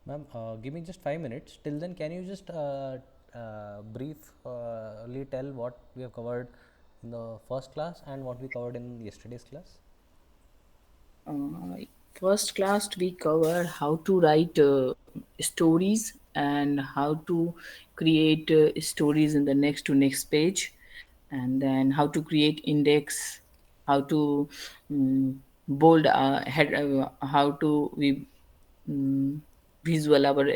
Ma'am, give me just 5 minutes. Till then, can you just briefly tell what we have covered in the first class and what we covered in yesterday's class? Uh, First class we cover how to write stories and how to create stories in the next to next page, and then how to create index, how to bold head, how to we um, visual our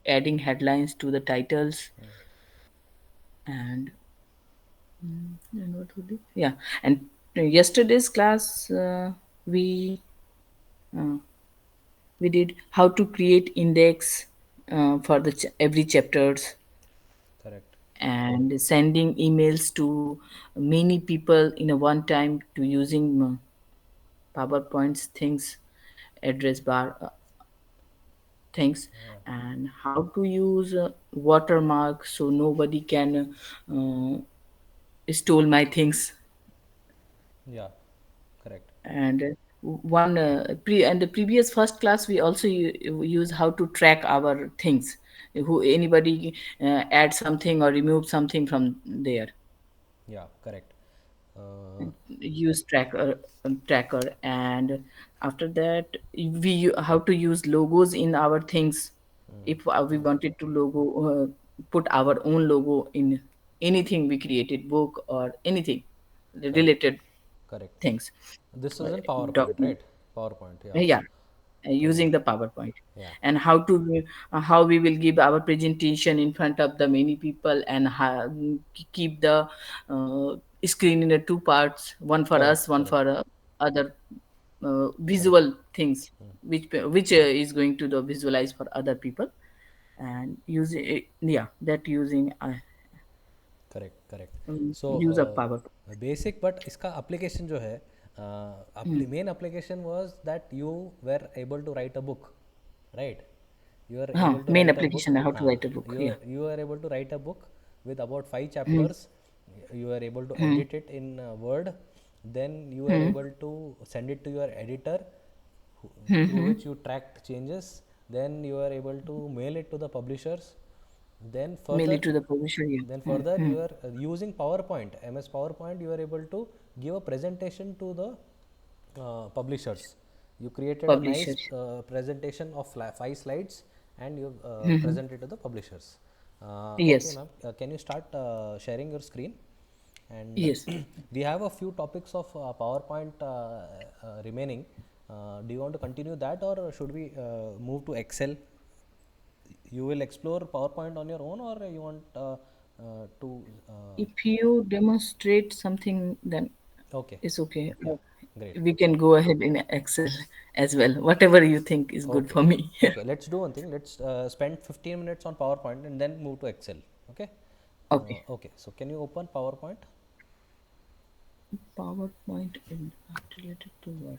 adding headlines to the titles, and and what would it? Yeah, and yesterday's class we. Uh, we did how to create index for the every chapters, Correct. and sending emails to many people in a one time to using powerpoints things, address bar things, and how to use watermark so nobody can stole my things. Yeah, correct. And one and the previous first class we also use how to track our things, who anybody add something or remove something from there, Yeah, correct. Uh, use tracker. And after that how to use logos in our things, if we wanted to logo put our own logo in anything we created, book or anything correct. related Correct. things, This is in PowerPoint, document. right? PowerPoint, yeah. Yeah, Correct. using the PowerPoint, Yeah, and how we will give our presentation in front of the many people, and keep the screen in the two parts, one for correct, us, one correct. for other Correct. visual things, which is going to the visualize for other people, and using yeah, that using correct correct so use of PowerPoint. Basic but इसका application जो है main application was that you were able to write a book right you are able to Main write a book. application how to write a book, You yeah. you are able to write a book with about 5 chapters. Hmm. You are able to Hmm. edit it in Word. Then you are Hmm. able to send it to your editor, Hmm. through Hmm. which you track changes. Then you are able to mail it to the publishers. Then Mail further, it to the publisher, yeah. then Hmm. further Hmm. you are using PowerPoint, MS PowerPoint. You are able to give a presentation to the publishers. You created a Publisher. nice presentation of 5 slides and you Hmm. presented to the publishers. Okay, Yes. ma'am. Can you start sharing your screen? And Yes. we have a few topics of PowerPoint remaining. Do you want to continue that, or should we move to Excel? You will explore PowerPoint on your own, or you want to If you demonstrate something, then okay, it's okay. yeah, great. We can go ahead in Excel as well. Whatever you think is good Okay, for me. okay, let's do one thing. Let's spend 15 minutes on PowerPoint and then move to Excel. Okay. Okay. Okay, so can you open PowerPoint? PowerPoint in related to what?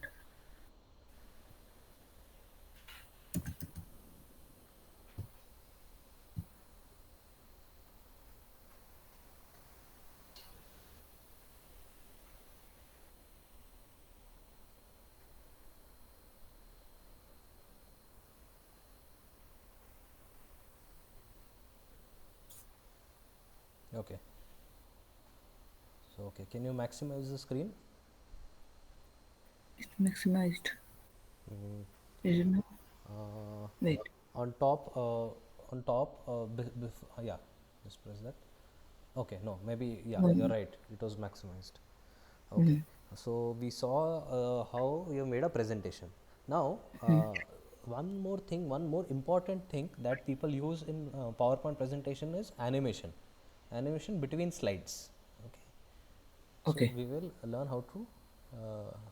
Okay, so okay, can you maximize the screen? It's maximized. Mm, Is it not? uh, Wait. on top, yeah, just press that. Okay, no, maybe, yeah, you're One. right, it was maximized. Okay, so we saw how you made a presentation. Now, one more important thing that people use in PowerPoint presentation is animation. Animation between slides. Okay, so Okay. we will learn how to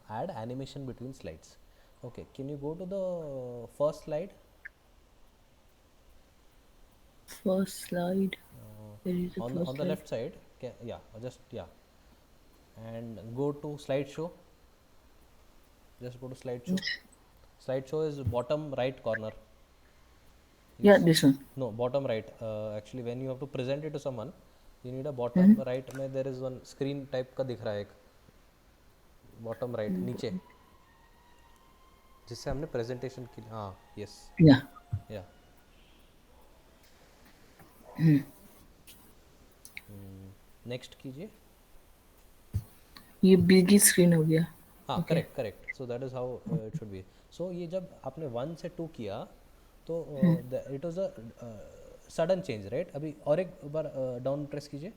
add animation between slides. Okay, can you go to the first slide? First slide. Where is the On first the slide? left side, yeah, just yeah, and go to slideshow. Just go to slideshow. Slideshow is bottom right corner. You Yeah, this one. no, bottom right. Actually, when you have to present it to someone, you need a bottom Hmm. right. में there is one screen type का दिख रहा है एक bottom right नीचे जिससे हमने presentation की हाँ yes Yeah. yeah नेक्स्ट कीजिए. ये बिग स्क्रीन हो गया. हाँ, okay. Correct correct. So that is how it should be. So ये जब आपने 1 से 2 किया तो it was a sudden change, right? अभी और एक बार डाउन प्रेस कीजिए.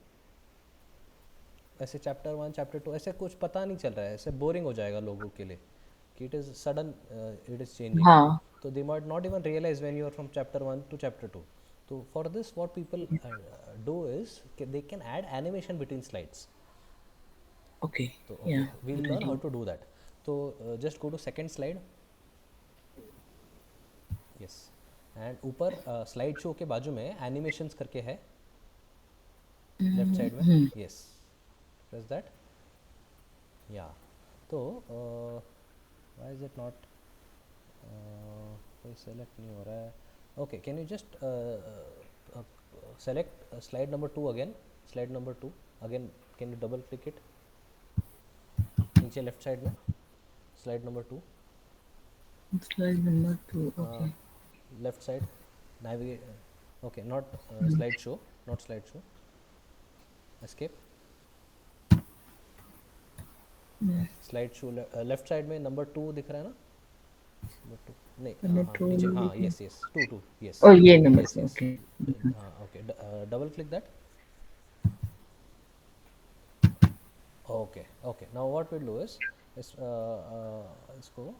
ऐसे चैप्टर 1 चैप्टर 2 ऐसे कुछ पता नहीं चल रहा है, ऐसे बोरिंग हो जाएगा लोगों के लिए कि it is sudden, it is changing. हाँ. So they might not even realize when you are from chapter 1 to chapter 2. So for this what people do is they can add animation between slides. Okay. So okay, या. we'll learn how to do that. So just go to second slide. Yes. And ऊपर slide show के बाजू में animations करके है left side में. Yes, press that. या. तो व्हाई इज इट नॉट, कोई सेलेक्ट नहीं हो रहा है. Okay, can you just select slide number 2 again. Slide number 2 again, can U double click it नीचे लेफ्ट साइड में. Slide number 2, slide number 2. Okay. Left side navigate. Okay, not slideshow, not slideshow. Escape. Slide show left side में number 2 दिख रहा है ना? Number 2 नहीं, हाँ number हाँ 2. नीचे, हाँ, यस यस, 2 2, यस ओ, ये नंबर यस 2. यस. ओके. हाँ, okay, double click that. Okay okay, now what will do is इसको,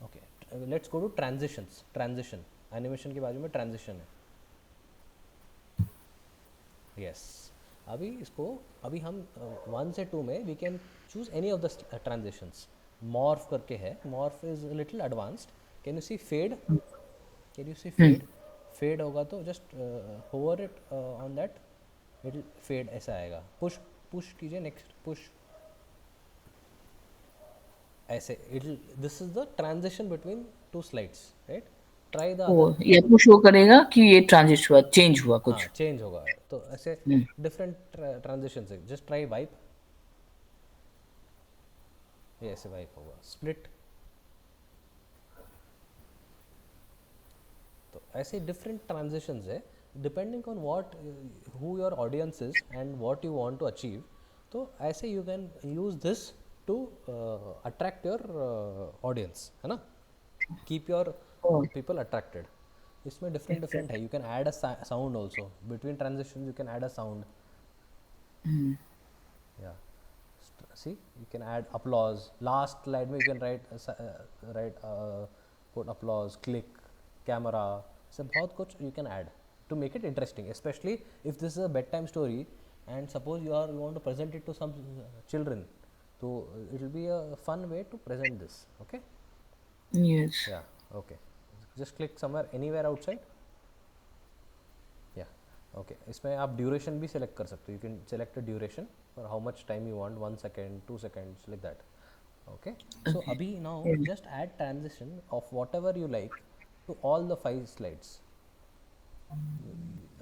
okay, let's go to transitions. Transition animation के बाजू में ट्रांजिशन है. यस. अभी इसको, अभी हम 1 से 2 में we can choose any of the transitions. Morph करके है, morph is little advanced. Can you see fade? Can you see fade? Fade होगा तो just hover it on that, it will fade, ऐसा आएगा. पुश, पुश कीजिए, next push, ऐसे it, this is the transition between 2 slides, right? Try the oh, other. ये आपको show करेगा कि ये ट्रांजिट हुआ, चेंज हुआ हाँ, कुछ. चेंज होगा. तो ऐसे डिफरेंट ट्रांजिशन है. जस्ट ट्राई वाइप, ये ऐसे वाइप होगा. स्प्लिट. तो ऐसे डिफरेंट ट्रांजिशंस है depending on what, who your audience is and what you want to achieve. तो ऐसे you can use this to attract your audience, है ना? Keep your oh. People attracted. इसमें डिफरेंट डिफरेंट है. You can add a sound also between transition. You can add a sound. Yeah, see, you can add applause. Last slide में you can write put applause, click, camera. So बहुत कुछ you can add to make it interesting, especially if this is a bedtime story and suppose you want to present it to some children. So it will be a fun way to present this. Okay. Yes. Yeah. Okay. Just click somewhere, anywhere outside. Yeah, okay. इसमें आप duration भी select कर सकते हो. You can select a duration for how much time you want, 1 second, 2 seconds, like that. Okay. So okay. अभी now just add transition of whatever you like to all the 5 slides.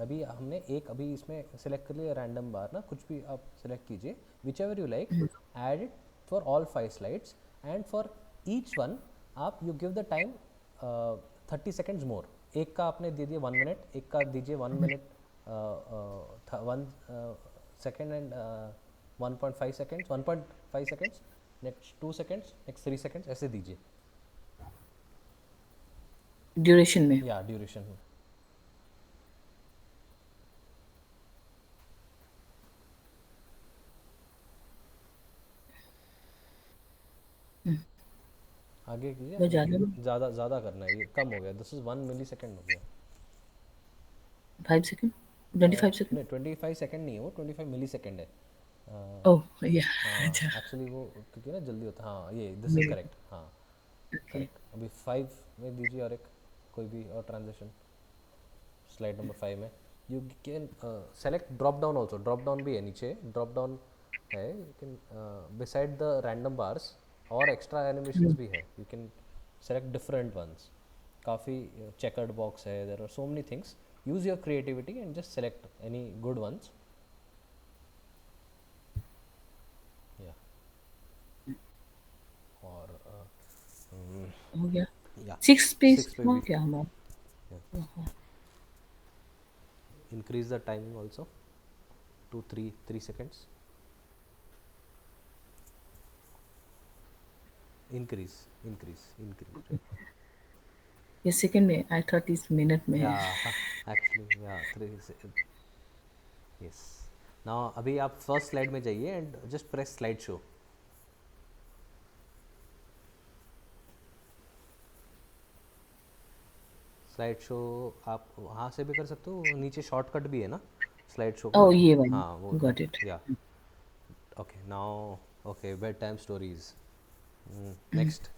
अभी हमने एक अभी इसमें select कर लिया random बार ना, कुछ भी आप सेलेक्ट कीजिए, whichever you like, add it for all 5 slides. And for each one आप you give the time 30 seconds more. एक का आपने दे दिया 1 मिनट, एक का दीजिए 1 minute 1 second and 1.5 seconds, 1.5 seconds, next 2 seconds, next 3 seconds, ऐसे दीजिए. ड्यूरेशन में. या, ड्यूरेशन में. आगे कीजिए. बहुत ज़्यादा. ज़्यादा ज़्यादा करना है, ये कम हो गया. दिस इज़ 1 मिली सेकेंड हो गया. 5 सेकेंड. 25 सेकेंड. नहीं, 25 सेकेंड नहीं है वो, 25 मिली सेकेंड है. ओह, या. हाँ, अच्छा. एक्चुअली वो क्योंकि ना जल्दी होता है. हाँ, ये दिस इज़ करेक्ट. हाँ, ओके. करेक्ट. अभी 5 में दीजिए और एक कोई भी और ट्रांजेक्शन. स्लाइड नंबर 5 में you can select drop down also. Drop down भी है नीचे, ड्रॉप डाउन है. You can beside the random bars और एक्स्ट्रा एनिमेशंस भी है. You can select different ones. काफ़ी चेकर्ड बॉक्स है. There are so many things. Use your creativity and just select any good ones. Yeah, और हो गया. या 6 पेज 6 पे हो भी. गया हमारा. Increase the timing also to 3 seconds. Increase. Right? ये सेकंड में, आई थॉट इस मिनट में है. Yeah, actually, yeah, yes. Now अभी आप फर्स्ट स्लाइड में जाइए and just press slide show. Slide show आप वहाँ से भी कर सकते हो, नीचे शॉर्टकट भी है ना स्लाइड शो का. Oh, ये वाली. हाँ वो Got it. Yeah okay now okay bed time stories. Next.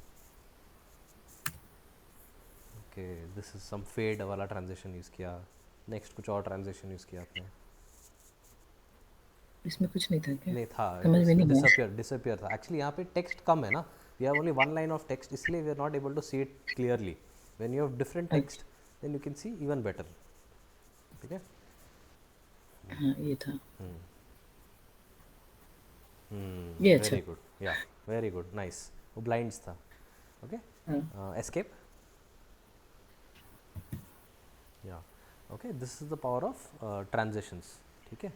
Okay this is some fade वाला ट्रांजिशन यूज़ किया. नेक्स्ट कुछ और ट्रांजिशन यूज़ किया आपने. इसमें कुछ नहीं था क्या? नहीं था, समझ में नहीं आया. डिसअपियर था एक्चुअली. यहाँ पे टेक्स्ट कम है ना, we have only one line of text, इसलिए we are not able to see it clearly. When you have different text then you can see even better. ठीक है. हाँ, ये था. ये अच्छा. Very good. Yeah very good. Nice. वो blinds था. Okay. Escape. Yeah okay this is the power of transitions. ठीक है.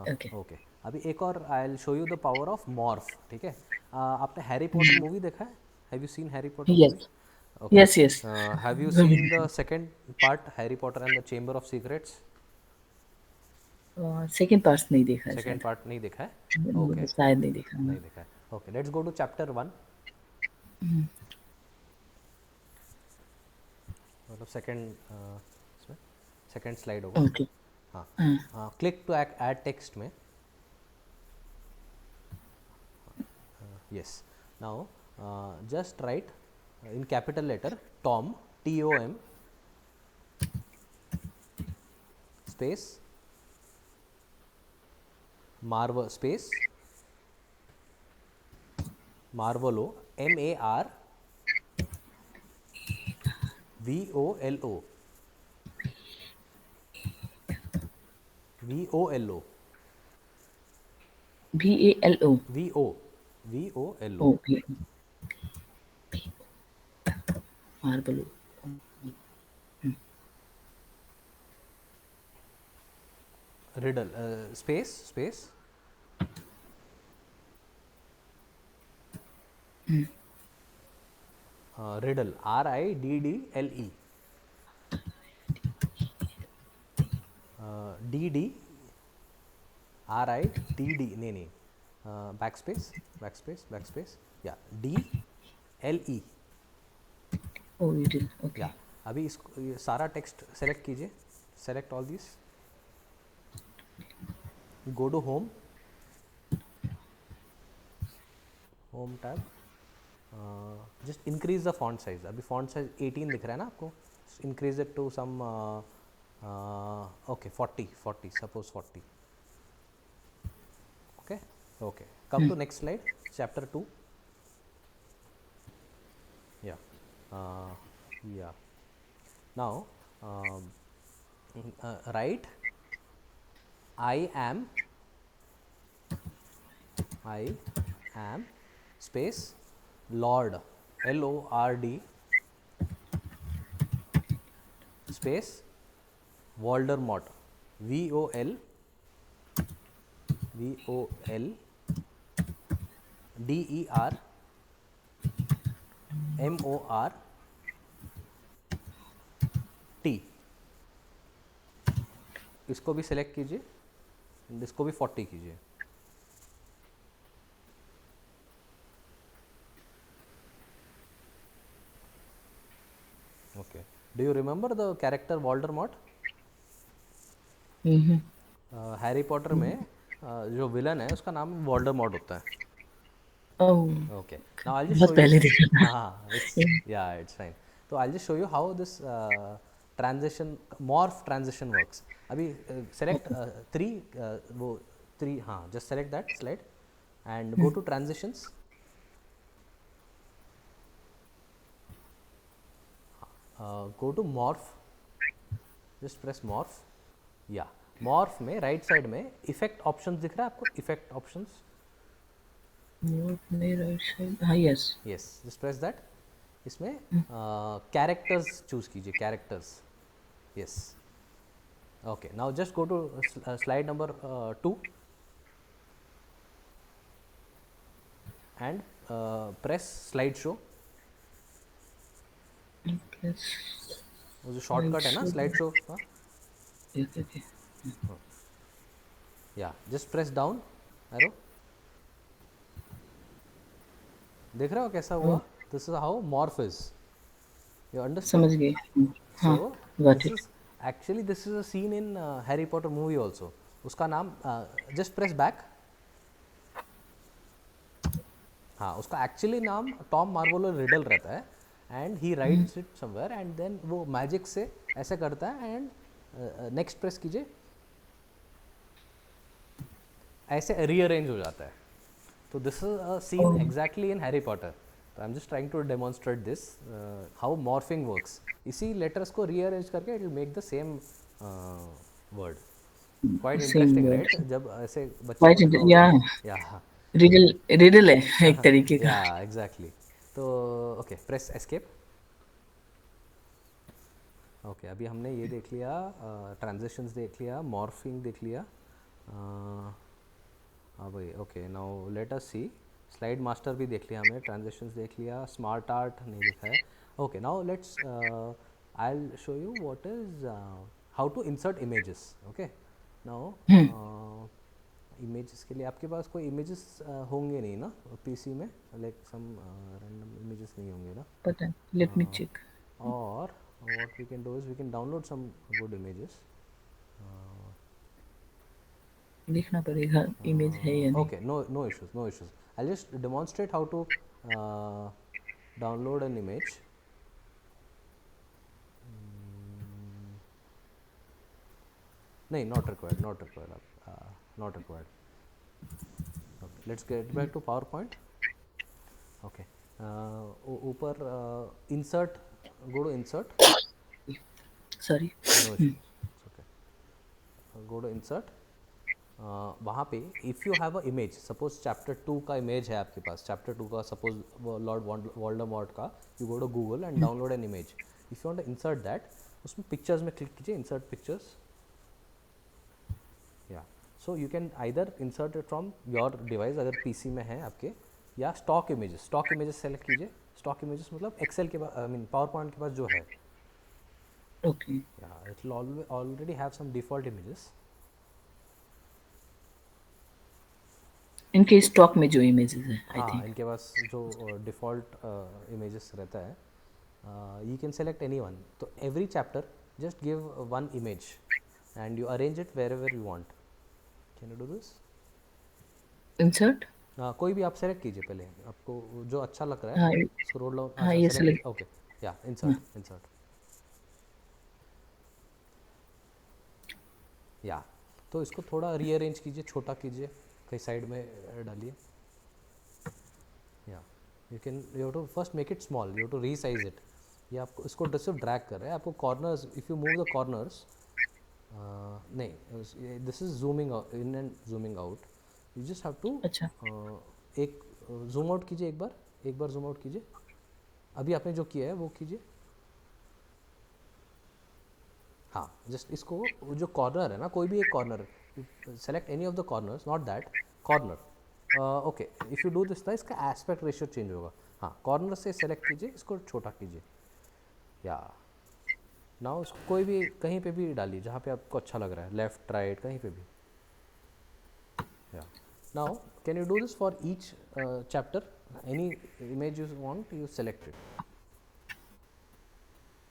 Okay. ओके अभी एक और I will show you the power of morph. ठीक है. आपने हैरी पॉटर मूवी देखा है? Have you seen Harry Potter Yes. Movie? Okay. Yes, yes. Have you seen the second part, Harry Potter and the Chamber of Secrets? Second part नहीं देखा है Second शायद. part नहीं देखा है? Okay. शायद नहीं देखा. नहीं देखा है. Okay. Let's go to chapter 1. मतलब सेकंड स्लाइड होगा. Okay. हाँ. क्लिक टू ऐड टेक्स्ट में. Yes. Now just write in capital letter Tom, TOM space Marvel space Marvolo, MARVOLO VOLO VALO. VOLO. Okay. Marble. Riddle space riddle RIDDLE DD RIDD नहीं backspace या DLE. Oh, you did. Okay. या अभी इसको ये सारा text select कीजिए. Select all this. Go to home tab. Just increase the font size. अभी font size 18 दिख रहा है ना आपको. Increase it to some okay 40 suppose 40. Okay come to next slide. Chapter 2. Yeah now right I am space Lord LORD space Voldemort VOLDEMORT इसको भी select कीजिए. इसको भी 40 कीजिए. Okay do you remember the character Voldemort? Harry Potter में जो villain है उसका नाम वोल्डेमॉर्ट होता है. ओके नाउ आई जस्ट बहुत शो पहले यू. देखा था. हाँ इट्स फाइन. तो I just show you how this transition morph transition works. अभी सेलेक्ट 3 वो 3 हाँ just select that slide and go to transitions. Go to morph. Just press morph. Yeah morph में right side में effect options दिख रहा है आपको. Effect options. हाँ, यस जस्ट प्रेस दैट. इसमें कैरेक्टर्स चूज कीजिए. Characters Yes. Okay. Now just go to slide number 2 and press slideshow. Plus वो जो शॉर्टकट है ना slideshow. स्लाइड शो का, Okay, okay. या जस्ट प्रेस डाउन एरो. देख रहे हो कैसा हुआ? Oh, this is how morph is. You understood? समझ गए. सो हाँ, got this it. Is actually this is a seen in Harry Potter movie also. उसका नाम जस्ट प्रेस बैक. हाँ, उसका एक्चुअली नाम टॉम मार्वोलो रिडल रहता है and he writes it somewhere and then वो मैजिक से ऐसे करता है एंड नेक्स्ट प्रेस कीजिए, ऐसे रीअरेंज हो जाता है. तो this is a scene Oh, exactly in Harry Potter. तो I am just trying to demonstrate this how morphing works. इसी लेटर्स को रीअरेंज करके it will make the same word. Quite same interesting word. Right? जब ऐसे बच्चे Quite को दिखाओगे. yeah. या रिडल है एक तरीके का. या एग्जैक्टली. तो ओके, प्रेस एस्केप. ओके, अभी हमने ये देख लिया, ट्रांजिशंस देख लिया, मॉर्फिंग देख लिया. हाँ भाई, ओके. नाउ लेट अस सी. स्लाइड मास्टर भी देख लिया हमने, ट्रांजिशंस देख लिया, स्मार्ट आर्ट नहीं देखा है. Okay, now let's I will show you what is how to insert images. Okay, now images के लिए आपके पास कोई इमेजेस होंगे नहीं ना पीसी में, लाइक सम रैंडम इमेजेस नहीं होंगे ना. पता है. Let me check. और what we can do is we can download some good images. देखना पड़ेगा इमेज है या नहीं. Okay, no issues, no issues. I'll just demonstrate how to uh, download an image. नहीं, not required, not required, not required. Okay, let's get back to PowerPoint. Okay, ऊपर insert, go to insert. Sorry. No issue, it's okay. Go to insert. वहाँ पे if you have a image, suppose chapter 2 का image है आपके पास, chapter 2 का suppose Lord Voldemort का, you go to Google and download an image. If you want to insert that, उसमें pictures में क्लिक कीजिए, insert pictures. Yeah so you can either insert it from your device अगर PC में है आपके, या stock images. Stock images select कीजिए. Stock images मतलब एक्सेल के पास, आई मीन पावर पॉइंट के पास जो है. Okay. Yeah it will already have some default images. इनके स्टॉक में जो इमेजेस है आई हाँ, थिंक. इनके पास जो डिफ़ॉल्ट इमेजेस रहता है, you can select any one. तो every chapter just give one image and you arrange it wherever you want. Can you do this? Insert. कोई भी आप सेलेक्ट कीजिए पहले, आपको जो अच्छा लग रहा हाँ है. स्क्रॉल डाउन, हाँ, अच्छा ये सेलेक्ट सेलेक्ट. कीजिए. ओके, या हाँ. Insert, insert. या तो इसको थोड़ा रीअरेंज कीजिए, छोटा कीजिए, कहीं साइड में डालिए. या you can, you have to first make it small, you have to resize it. ये आपको इसको सिर्फ ड्रैग कर रहा है. आपको corners, if you move the corners, नहीं, this is zooming in and zooming out. You just have to अच्छा. एक जूम आउट कीजिए, एक बार जूम आउट कीजिए. अभी आपने जो किया है वो कीजिए. हाँ, जस्ट इसको, जो कॉर्नर है ना, कोई भी एक corner, select any of the corners, not that corner. Okay, if you do this ना, इसका एस्पेक्ट रेशियो चेंज होगा. हाँ, कॉर्नर से सेलेक्ट कीजिए, इसको छोटा कीजिए. या नाउ इसको कोई भी कहीं पे भी डालिए जहाँ पे आपको अच्छा लग रहा है, लेफ्ट राइट कहीं पे भी. Yeah now can you do this for each chapter? Any image you want, you select it.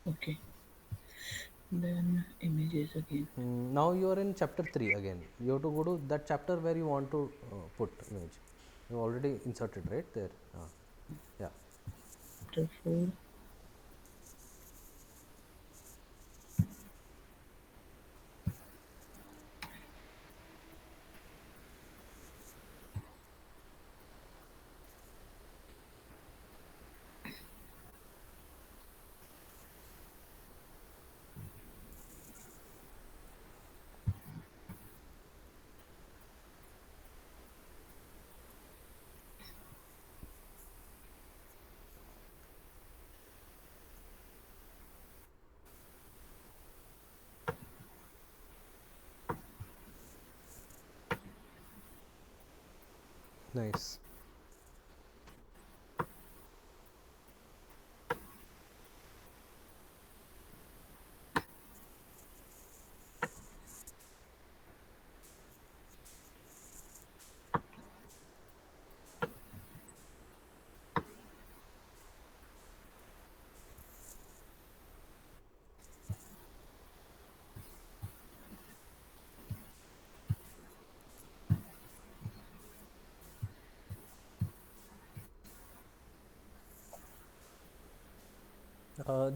Okay. Then images again. Now you are in chapter 3 again. You have to go to that chapter where you want to put image. You already inserted right there. Yeah. Chapter 4. Nice.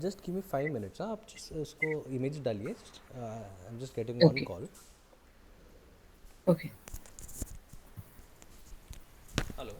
Just give me 5 minutes. हाँ, आप just इसको image डालिए। आई am just getting one Okay. Call. Okay. Hello.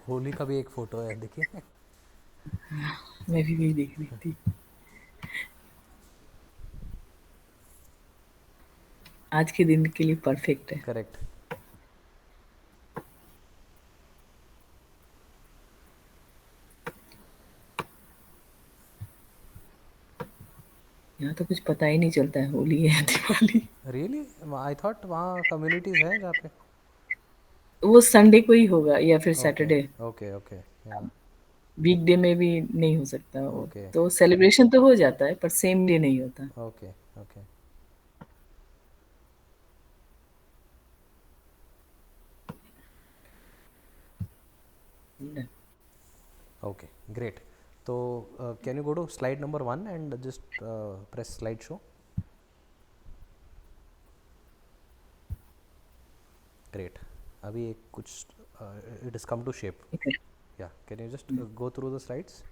Holi का भी एक photo है, देखिए। मैं भी वही देख रही थी। आज के दिन के लिए परफेक्ट है। करेक्ट। यहाँ तो कुछ पता ही नहीं चलता है होली है या दिवाली। रियली? आई थॉट वहाँ कम्युनिटीज़ हैं जहाँ पे। वो संडे को ही होगा या फिर ओके सैटरडे। Okay okay. या। वीकडे में भी नहीं हो सकता वो। ओके तो सेलिब्रेशन तो हो जाता है पर सेम डे नहीं होता। Okay okay okay. ग्रेट। तो can you go to slide number 1 and just press slide show. Great. अभी एक कुछ it is come to shape. या can you just go through the slides.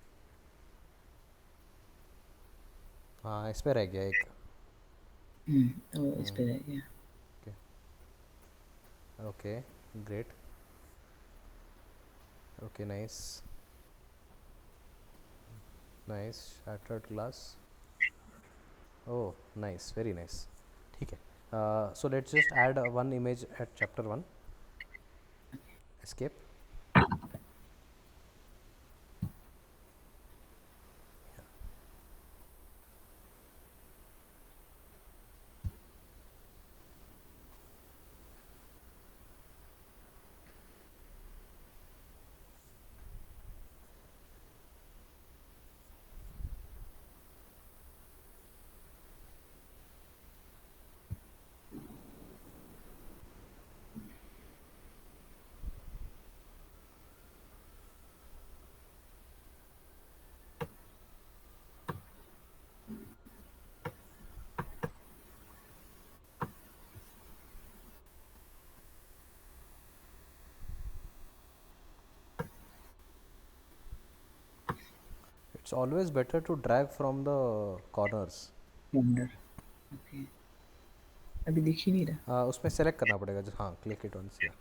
हाँ, इस पे रह गया एक। इस पे रह गया। Okay okay. Great. Okay nice nice. shattered glass। Oh nice, very nice. ठीक है। So let's just add one image at chapter 1। Escape. It's always better to drag from the corners। Wonder. Okay. अभी दिख ही नहीं रहा। उसमें select करना पड़ेगा जो, हाँ, क्लिक इट वंस। या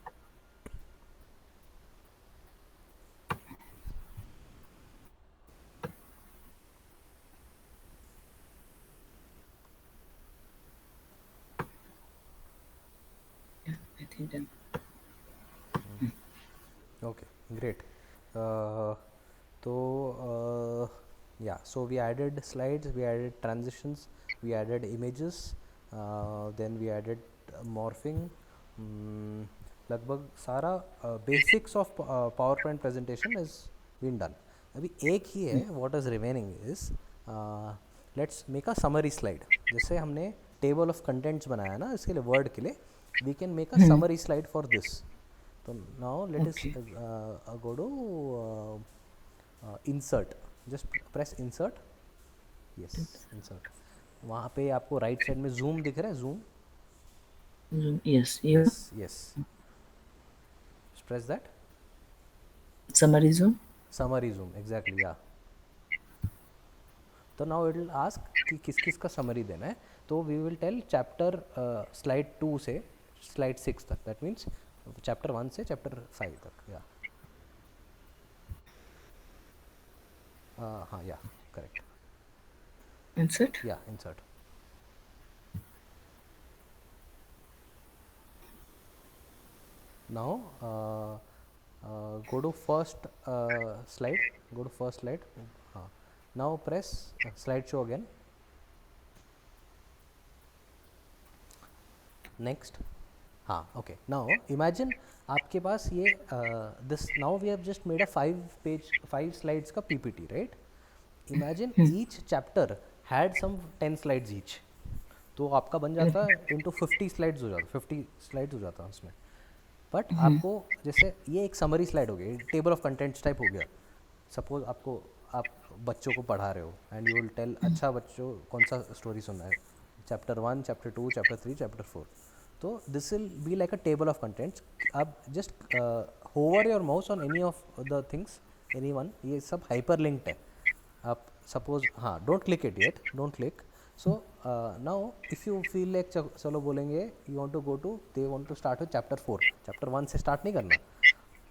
I think done. Okay great. तो yeah, so we added slides, we added transitions, we added images, then we added morphing, लगभग सारा basics of PowerPoint presentation is been done. अभी एक ही है, what is remaining is let's make a summary slide. जैसे हमने table of contents बनाया ना इसके लिए, वर्ड के लिए, we can make a summary slide for this. तो now let's go to insert, just press insert, yes insert. वहाँ पे आपको राइट साइड में जूम दिख रहा है, zoom, Yes, yes yes, just press that, summary zoom. summary zoom, exactly, yeah. तो now it will ask कि किस किस का समरी देना है. तो we will tell chapter slide 2 से स्लाइड 6 तक, दैट मीन्स चैप्टर 1 से चैप्टर 5 तक, या हाँ, या करेक्ट, Insert. या insert. Now go to first slide, go to first slide. Now press slideshow again. Next. हाँ, okay. Now imagine आपके पास ये this, now we have just made a 5 slides का PPT, right? Imagine each chapter had some 10 slides each. तो आपका बन जाता है into 50 slides हो जाता, 50 slides हो जाता है उसमें. बट आपको जैसे ये एक समरी स्लाइड हो गई, टेबल ऑफ कंटेंट्स टाइप हो गया. सपोज आपको, आप बच्चों को पढ़ा रहे हो एंड यू विल टेल, अच्छा बच्चों कौन सा स्टोरी सुनना है, चैप्टर 1, चैप्टर 2, चैप्टर 3, चैप्टर 4. तो this will be like a table of contents. आप just hover your mouse on any of the things, any one, ये सब हाइपर लिंक्ड है. आप सपोज, हाँ, don't click it yet, don't click. So now if you feel like चलो बोलेंगे you want to go to, they want to start with chapter 4, chapter 1 से start नहीं करना.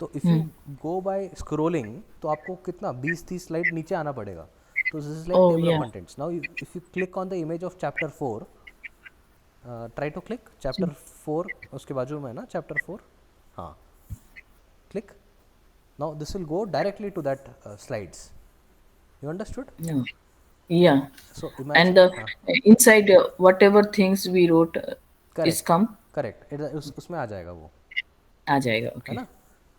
तो if you go by scrolling तो आपको कितना 20-30 स्लाइड नीचे आना पड़ेगा. तो this is like table of contents. Now if you click on the image of chapter 4, try to click chapter 4, उसके बाजू में है ना chapter 4, हाँ, click. Now this will go directly to that slides. You understood? No. Yeah. So imagine, And the inside whatever things we wrote is correct, come. Correct, उसमें आ जाएगा वो, आ जाएगा. है Okay. ना.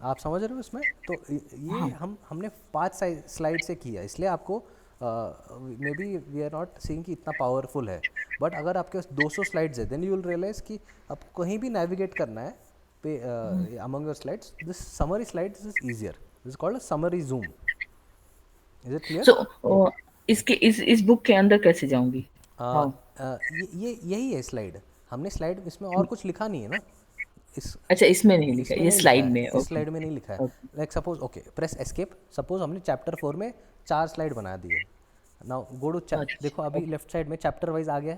आप समझ रहे हो इसमें. तो ये हमने 5 स्लाइड से किया, इसलिए आपको maybe we are not seeing कि इतना पावरफुल है. बट अगर आपके पास 200 स्लाइड्स है, देन यू विल रियलाइज कि आपको कहीं भी नेविगेट करना है पे among your slides, this summary slides is easier. This called a summary zoom. Is it clear? So इसके इस बुक के अंदर कैसे जाऊंगी? How? ये यही है स्लाइड. हमने स्लाइड, इसमें और कुछ लिखा नहीं है ना. अच्छा, इसमें नहीं लिखा, इसमें ये नहीं स्लाइड लिखा में. है, इस स्लाइड में नहीं लिखा है. Like suppose, okay, press escape. Suppose हमने चैप्टर 4 में 4 स्लाइड बना दिए. नाउ गो टू, देखो अभी लेफ्ट साइड में चैप्टर वाइज आ गया.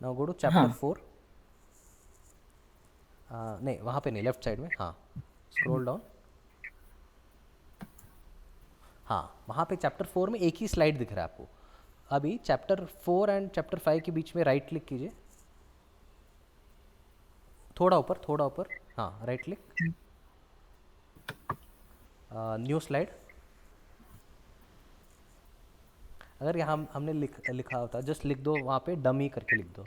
Now go to chapter 4. नहीं, वहाँ पे नहीं, लेफ्ट साइड में, हाँ, स्क्रॉल डाउन. हाँ, वहाँ पे चैप्टर 4 में एक ही स्लाइड दिख रहा है आपको. अभी चैप्टर 4 एंड चैप्टर 5 के बीच में राइट क्लिक कीजिए, थोड़ा ऊपर, थोड़ा ऊपर, हाँ, राइट क्लिक, न्यू स्लाइड. अगर यहाँ हमने लिखा होता, जस्ट लिख दो वहाँ पे, डमी करके लिख दो.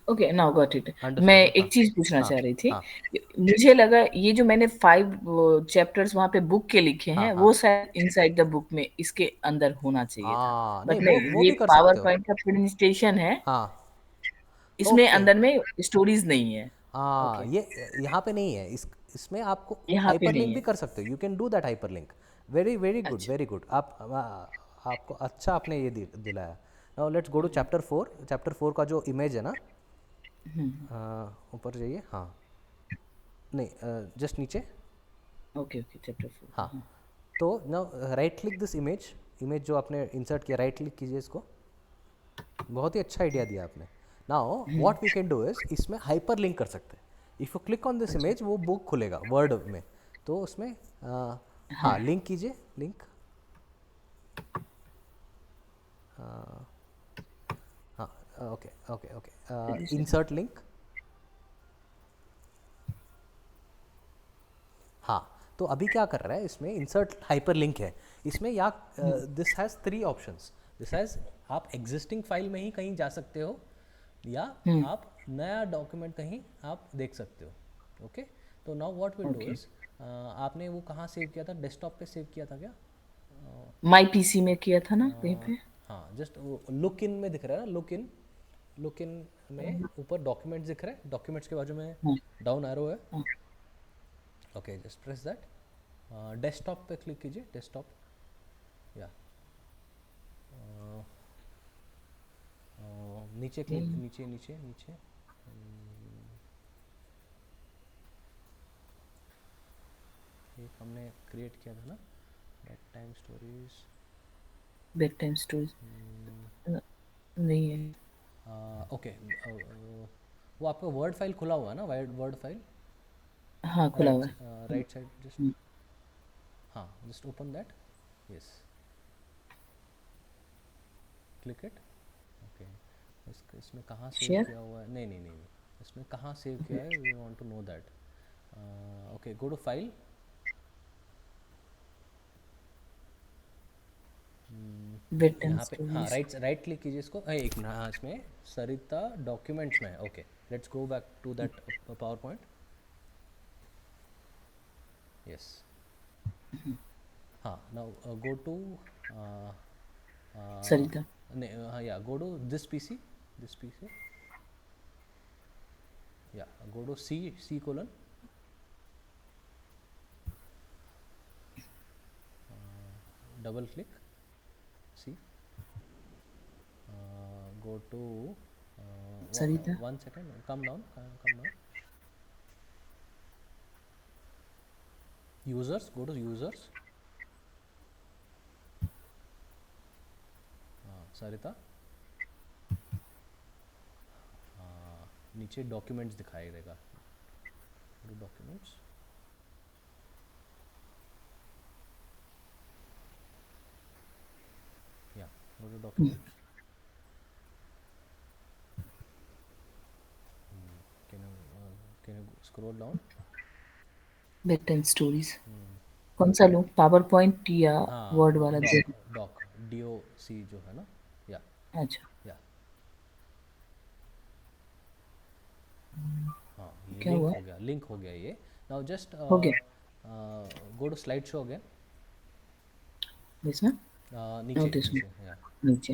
Okay, now got it. Understood, मैं हाँ, एक चीज पूछना चाह रही थी. हाँ, मुझे लगा ये जो मैंने 5 चैप्टर्स वहाँ पे बुक के लिखे हाँ, हैं, हाँ, वो शायद इनसाइड द बुक में इसके अंदर होना चाहिए था. हाँ, बट नहीं, नहीं, वो ये भी कर पावर सकते हो. पॉइंट का प्रेजेंटेशन है, हाँ, इसमें ओके, अंदर में स्टोरीज नहीं है. हाँ, ओके, ये यहाँ पे नहीं है. इसमें आपको यहाँ पे हाइपर नहीं लिंक भी है. कर सकते हो. You can do that hyperlink. Very very good, अच्छा. Very good. आपको अच्छा आपने ये दिलाया. Now let's go to chapter 4. Chapter 4 का जो इमेज है ना, ऊपर जाइए, हाँ, नहीं, जस्ट नीचे, ओके ओके, चैप्टर 4. हाँ. तो now right click this image, image जो आपने इंसर्ट किया, राइट क्लिक कीजिए इसको. बहुत ही अच्छा आइडिया दिया आपने. Now what we can do is, इसमें हाइपर लिंक कर सकते हैं. If you click on this image, वो बुक खुलेगा वर्ड में. तो उसमें हाँ, लिंक कीजिए, लिंक, हाँ, okay okay okay, insert link. हाँ, तो अभी क्या कर रहा है इसमें, इंसर्ट हाइपर लिंक है इसमें. या this has 3 options. This has, आप एग्जिस्टिंग फाइल में ही कहीं जा सकते हो, या आप नया डॉक्यूमेंट कहीं आप देख सकते हो। ओके, तो now what will do okay. Is, आपने वो कहाँ सेव किया था, डेस्कटॉप पे सेव किया था क्या? माई पीसी में किया था ना कहीं अ, पे। हाँ, जस्ट लुक इन में दिख रहा है ना, लुक इन में ऊपर डॉक्यूमेंट्स दिख रहे हैं, डॉक्यूमेंट्स के बाजू में हाँ डाउन एरो है। हाँ। Okay, just press that, desktop पे क्लिक कीजिए, डेस्कटॉप, या नीचे क्लिक, नीचे नीचे नीचे, एक हमने क्रिएट किया था ना, bed time stories. Bed time stories नहीं है। ओके, वो आपका वर्ड फाइल खुला हुआ है ना, वाइड वर्ड फाइल, हाँ खुला हुआ राइट, है। राइट साइड जस्ट, हम्म, हाँ, just open that, yes, click it. Okay, इसमें कहाँ सेव शेयर। किया हुआ है, नहीं नहीं नहीं नहीं, इसमें कहाँ सेव किया है, we want to know that. Okay, go to file, bed time यहाँ पे, हाँ, स्टोरीज। राइट राइट क्लिक कीजिए इसको, एक मिनट, हाँ, इसमें सरिता डॉक्यूमेंट्स में है। Okay, let's go back to that PowerPoint, yes, हाँ, नाउ गो टू, सरिता। नहीं, हाँ, या गो टू दिस पीसी, या go to C colon, double click C, go to, Sarita. 1 second, come down, come down, users, go to users, Sarita, नीचे documents दिखाई देगा, documents, या go to documents, can you scroll down, bed time stories कौन सा लूँ, power point या word हाँ, वाला जो। डॉक डॉक DOC जो है ना, या अच्छा। या हाँ, ये क्या हुआ? लिंक हो गया ये। नाउ जस्ट हो गया go to slide show again, इसमें। नीचे नोट इसमें नीचे, या नीचे।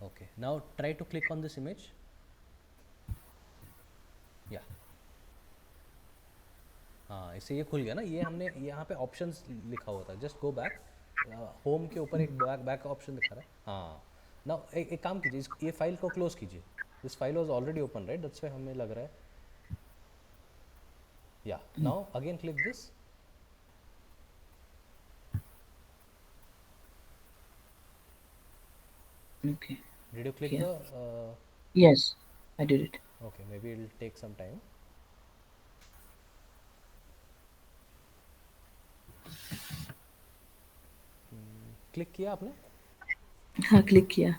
Okay, now try to click on this image, या हाँ, इससे ये खुल गया ना, ये हमने यहाँ पे ऑप्शंस लिखा हुआ था, जस्ट गो बैक, होम के ऊपर एक बैक बैक ऑप्शन दिखा रहा है, हाँ। ना एक काम कीजिए, ये फाइल को क्लोज कीजिए, this file was already open, right, that's why हमें लग रहा है, या now again click this, okay. Did you click किया। The, yes, I did it. Okay, maybe it will take some time, click किया आपने, हाँ क्लिक किया।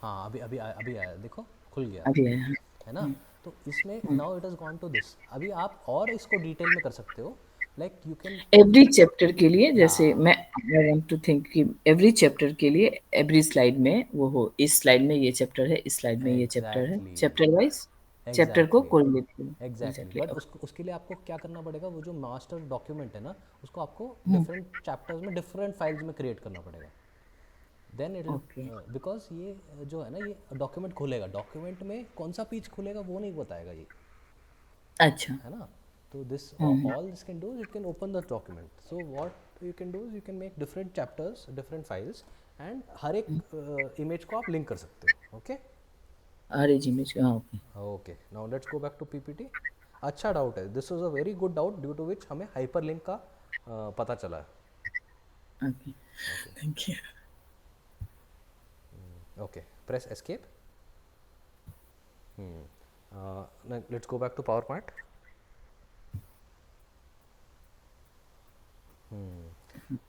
हाँ, अभी आया, देखो खुल गया, अभी आया। है ना। तो इसमें now it has gone to this, अभी आप और इसको डिटेल में कर सकते हो, like you can, every chapter के लिए या जैसे मैं आई वांट टू थिंक कि एवरी चैप्टर के लिए एवरी स्लाइड में वो हो, इस स्लाइड में ये चैप्टर है, इस स्लाइड में ये चैप्टर है, एग्जैक्टली, चैप्टर वाइज चैप्टर को एग्जैक्टली, कोरिलेट करो। Exactly, exactly. बट उसके लिए आपको क्या करना पड़ेगा, वो जो मास्टर डॉक्यूमेंट है ना, उसको आपको हम्म। डिफरेंट चैप्टर्स में डिफरेंट फाइल्स में क्रिएट करना पड़ेगा, देन इट, ओके। बिकॉज ये जो है ना, ये डॉक्यूमेंट खुलेगा, डॉक्यूमेंट में कौन सा पेज खुलेगा वो नहीं बताएगा ये, अच्छा। है ना। तो this, hmm. All this can do, it can open the document, so what you can do is you can make different chapters, different files, and हर एक इमेज को आप लिंक कर सकते हो। ओके, अरे जी इमेज, हाँ okay. Okay, now let's go back to PPT. अच्छा डाउट है, this was a very good doubt due to which हमें हाइपर लिंक का पता चला है। Okay. Okay, thank you. Okay, press escape, let's go back to PowerPoint.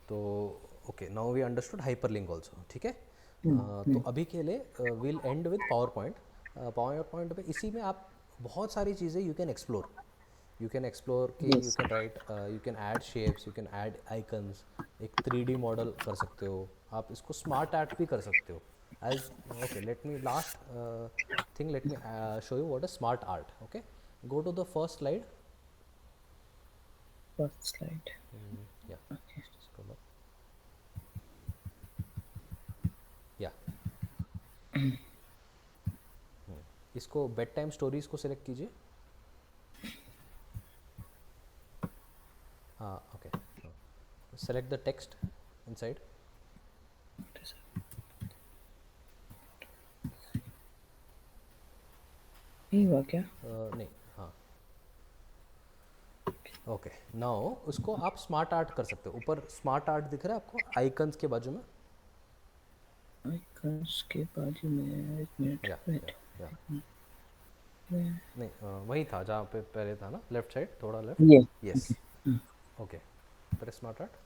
तो okay, now we understood hyperlink also, ठीक है। तो अभी के लिए will end with PowerPoint. PowerPoint पे इसी में आप बहुत सारी चीज़ें यू कैन एक्सप्लोर कि you yes. Can write, you can add shapes, you can add icons, एक 3D मॉडल कर सकते हो आप, इसको स्मार्ट आर्ट भी कर सकते हो, I'll okay. Let me last thing. Let me show you what is smart art. Okay, go to the first slide. First slide. Yeah, Okay. scroll up. Yeah, इसको बेड टाइम स्टोरीज को select कीजिए. हाँ, okay. Select the text inside. ये हुआ क्या? नहीं, हाँ. Okay, now उसको आप स्मार्ट आर्ट कर सकते हो. ऊपर स्मार्ट आर्ट दिख रहा है आपको आइकन्स के बाजू में. आइकन्स के बाजू में, एक मिनट, या वेट. या नहीं, वही था जहाँ पे पहले था ना, लेफ्ट साइड, थोड़ा लेफ्ट. ये. यस. ओके. हाँ. Okay, press smart art.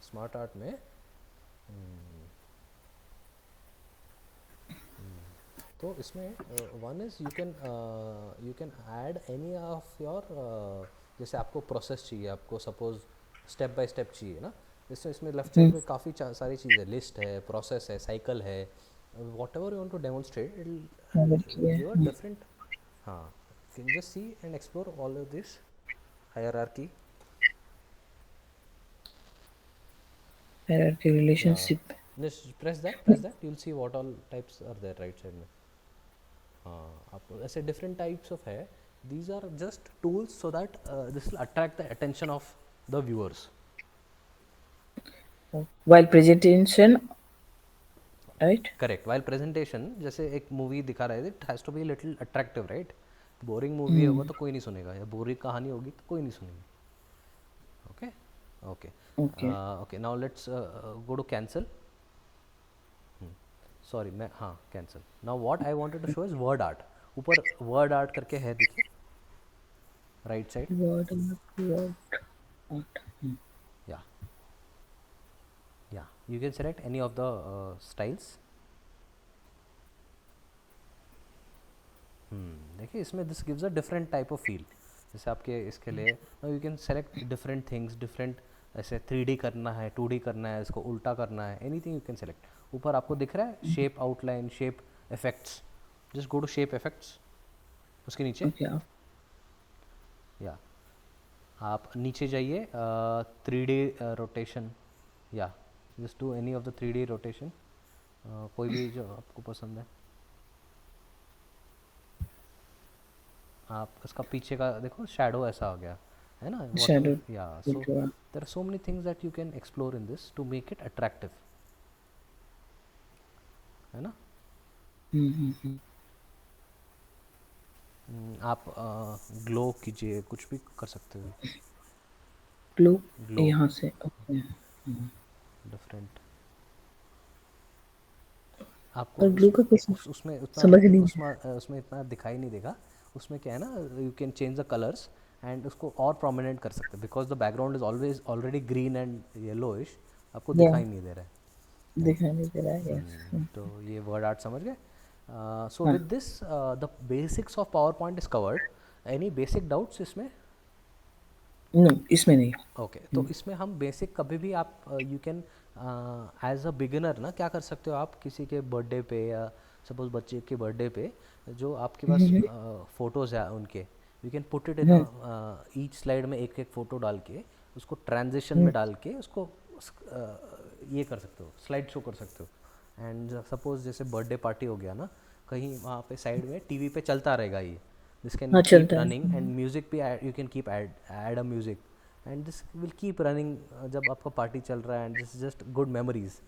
Smart art में तो इसमें one is you can add any of your, जैसे आपको प्रोसेस चाहिए, आपको सपोज स्टेप बाय स्टेप चाहिए ना. जैसे इसमें लेफ्ट साइड में काफ़ी सारी चीज़ें, लिस्ट है, प्रोसेस है, साइकिल है. Whatever you want to demonstrate, add it किया गिव अ है. डिफरेंट. हाँ, can just see and explore all of this hierarchy. Hierarchy Yeah, relationship. just press that, you'll see what all types are there right side में. हाँ, आप ऐसे different types of है. These are just tools so that this will attract the attention of the viewers. While presentation, right? Correct. While presentation, जैसे एक movie दिखा रहे थे, it has to be a little attractive, right? Boring movie होगा तो कोई नहीं सुनेगा, या बोरिंग कहानी होगी तो कोई नहीं सुनेगी. Okay. Okay. Okay. Okay, now let's go to cancel. Sorry, मैं, हाँ, cancel. Now what I wanted to show is word art. ऊपर वर्ड आर्ट करके है, देखिए, राइट साइड. Word art. या या you can select any of the styles. देखिए इसमें this gives a different type of feel. जैसे आपके इसके लिए you can select different things, different. ऐसे 3D करना है, 2D करना है, इसको उल्टा करना है, एनीथिंग यू कैन सेलेक्ट. ऊपर आपको दिख रहा है shape outline, shape effects. Just go to shape effects, उसके नीचे. Okay. या आप नीचे जाइए, 3D रोटेशन. या just do any of the 3D rotation, कोई भी जो आपको पसंद है. आप इसका पीछे का देखो, शैडो ऐसा आ गया है ना, वॉट Shadow. एवर. या so there are so many things that you can explore in this to make it attractive, है ना. आप ग्लो कीजिए, कुछ भी कर सकते हो. Glue. ग्लो, यहाँ से. Okay. डिफरेंट. आपको और ग्लू का कुछ उसमें उतना, समझ नहीं. उसमें इतना दिखाई नहीं देगा. उसमें क्या है ना, you can change the colours and उसको और प्रोमिनेंट कर सकते हैं, because the background is always already green and yellowish. आपको Yeah. दिखाई नहीं दे रहा है. दिखाई नहीं दे रहा है. Yes. तो ये वर्ड आर्ट समझ गए. सो हाँ. With this the basics of power point is covered. Any basic doubts इसमें? No, इसमें नहीं. ओके, तो इसमें हम बेसिक कभी भी आप you can as a beginner ना क्या कर सकते हो, आप किसी के बर्थडे पे या सपोज बच्चे के बर्थडे पे जो आपके पास फ़ोटोज़ है उनके, you can put it in each slide में एक एक फ़ोटो डाल के उसको ट्रांजिशन में डाल के उसको ये कर सकते हो, स्लाइड शो कर सकते हो. एंड सपोज जैसे बर्थडे पार्टी हो गया ना, कहीं वहाँ पे साइड में टीवी पे चलता रहेगा ये. दिस कैन हाँ, कीप चलता है. रनिंग एंड म्यूजिक भी you can keep add a music and this will keep running जब आपका पार्टी चल रहा है. And this is just good memories,